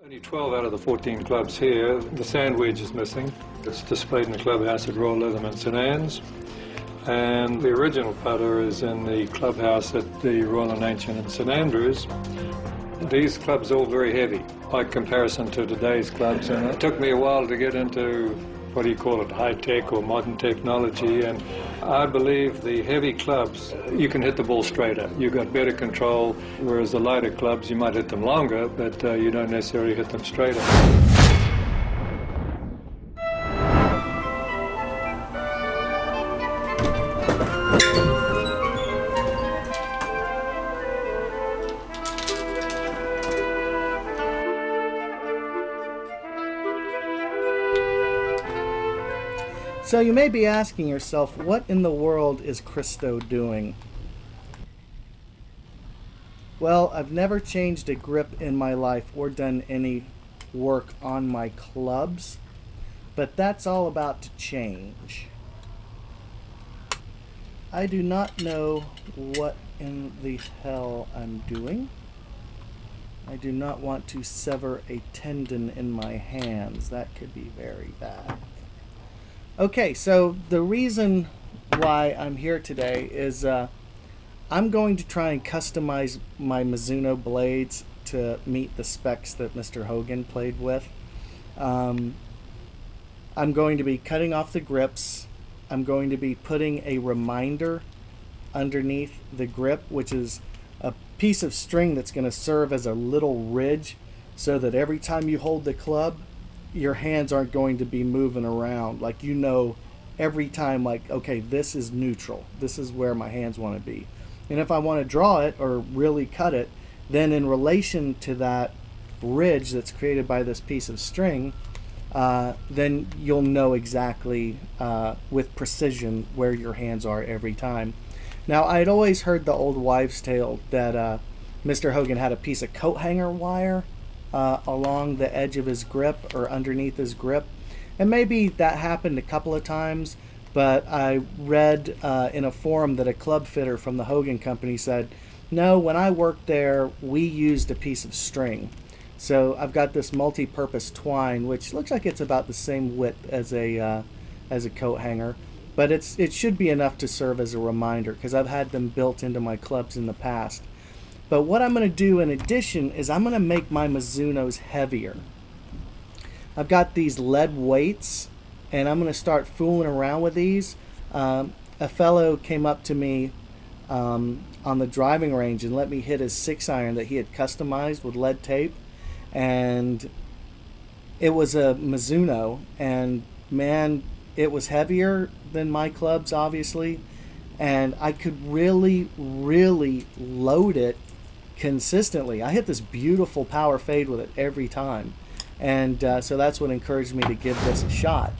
Only 12 out of the 14 clubs here. The sand wedge is missing. It's displayed in the clubhouse at Royal Lytham in St Anne's. And the original putter is in the clubhouse at the Royal and Ancient in St Andrews. These clubs are all very heavy by comparison to today's clubs, and it took me a while to get into, what do you call it, high-tech or modern technology, and I believe the heavy clubs, you can hit the ball straighter. You've got better control, whereas the lighter clubs, you might hit them longer, but you don't necessarily hit them straighter. So you may be asking yourself, what in the world is Christo doing? Well, I've never changed a grip in my life or done any work on my clubs, but that's all about to change. I do not know what in the hell I'm doing. I do not want to sever a tendon in my hands. That could be very bad. Okay, so the reason why I'm here today is I'm going to try and customize my Mizuno blades to meet the specs that Mr. Hogan played with. I'm going to be cutting off the grips. I'm going to be putting a reminder underneath the grip, which is a piece of string that's going to serve as a little ridge so that every time you hold the club, your hands aren't going to be moving around. Like, you know, every time, like, okay, this is neutral. This is where my hands want to be. And if I want to draw it or really cut it, then in relation to that ridge that's created by this piece of string, then you'll know exactly with precision where your hands are every time. Now, I'd always heard the old wives' tale that Mr. Hogan had a piece of coat hanger wire along the edge of his grip or underneath his grip, and maybe that happened a couple of times, but I read in a forum that a club fitter from the Hogan company said, no, when I worked there we used a piece of string. So I've got this multi-purpose twine, which looks like it's about the same width as a coat hanger, but it should be enough to serve as a reminder because I've had them built into my clubs in the past. But what I'm going to do in addition is I'm going to make my Mizunos heavier. I've got these lead weights, and I'm going to start fooling around with these. A fellow came up to me on the driving range and let me hit his 6-iron that he had customized with lead tape. And it was a Mizuno, and man, it was heavier than my clubs, obviously. And I could really, really load it consistently. I hit this beautiful power fade with it every time, and so that's what encouraged me to give this a shot.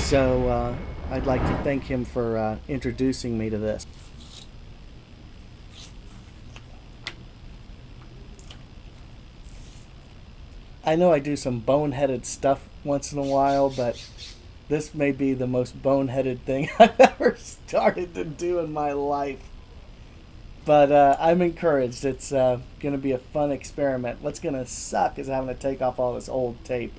So I'd like to thank him for introducing me to this. I know I do some boneheaded stuff once in a while, but this may be the most boneheaded thing I've ever started to do in my life. But I'm encouraged. It's going to be a fun experiment. What's going to suck is having to take off all this old tape.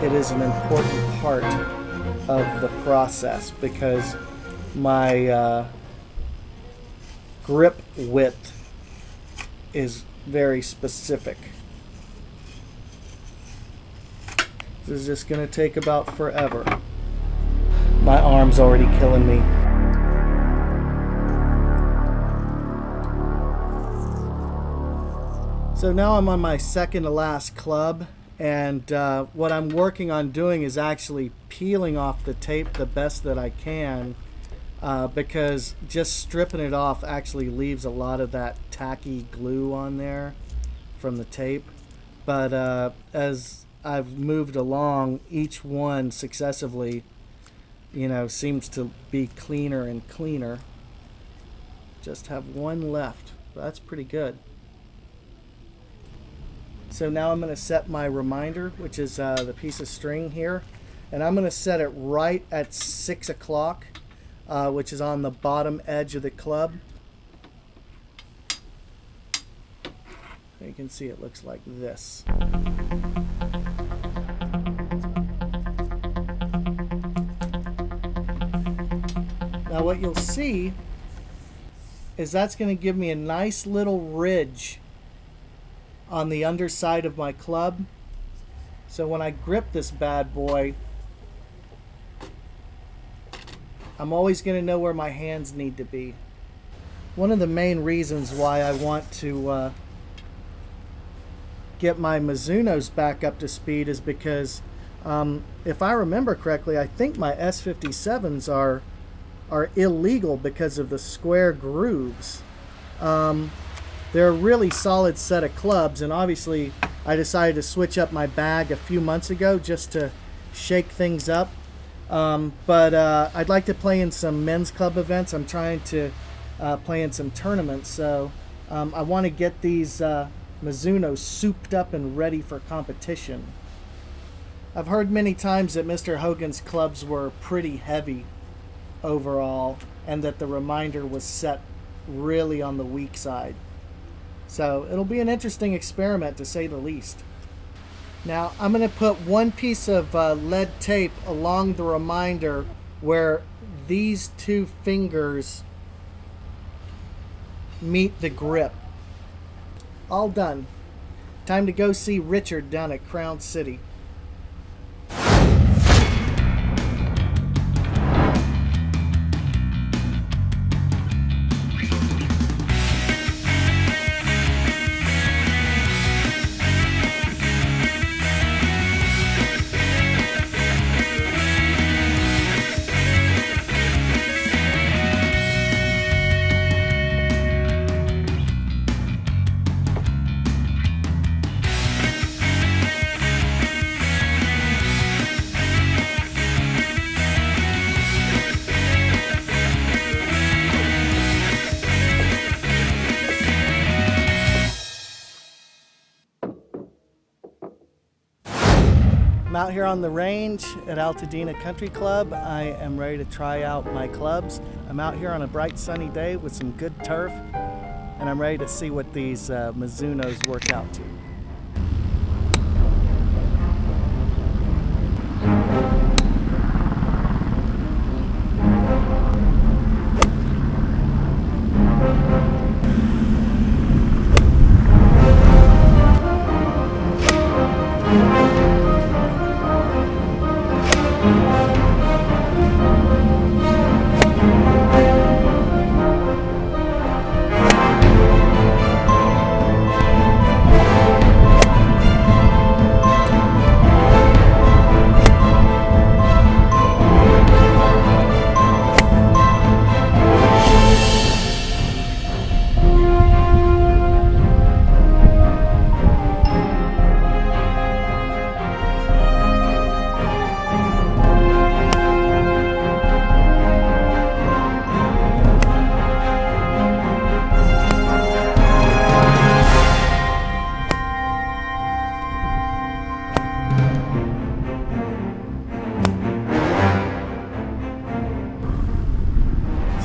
It is an important part of the process because my grip width is very specific. This is just going to take about forever. My arm's already killing me. So now I'm on my second to last club, and what I'm working on doing is actually peeling off the tape the best that I can, because just stripping it off actually leaves a lot of that tacky glue on there from the tape. But as I've moved along, each one successively, you know, seems to be cleaner and cleaner. Just have one left. That's pretty good. So now I'm going to set my reminder, which is the piece of string here, and I'm going to set it right at 6 o'clock, which is on the bottom edge of the club. You can see it looks like this. Now what you'll see is that's going to give me a nice little ridge on the underside of my club. So when I grip this bad boy, I'm always going to know where my hands need to be. One of the main reasons why I want to get my Mizunos back up to speed is because if I remember correctly, I think my S57s are illegal because of the square grooves. They're a really solid set of clubs, and obviously I decided to switch up my bag a few months ago just to shake things up. But I'd like to play in some men's club events. I'm trying to play in some tournaments, so I want to get these Mizuno souped up and ready for competition. I've heard many times that Mr. Hogan's clubs were pretty heavy overall, and that the reminder was set really on the weak side. So it'll be an interesting experiment, to say the least. Now I'm going to put one piece of lead tape along the reminder where these two fingers meet the grip. All done. Time to go see Richard down at Crown City. I'm out here on the range at Altadena Country Club. I am ready to try out my clubs. I'm out here on a bright sunny day with some good turf, and I'm ready to see what these Mizunos work out to.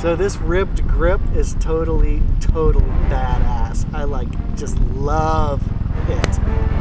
So this ribbed grip is totally badass. I just love it.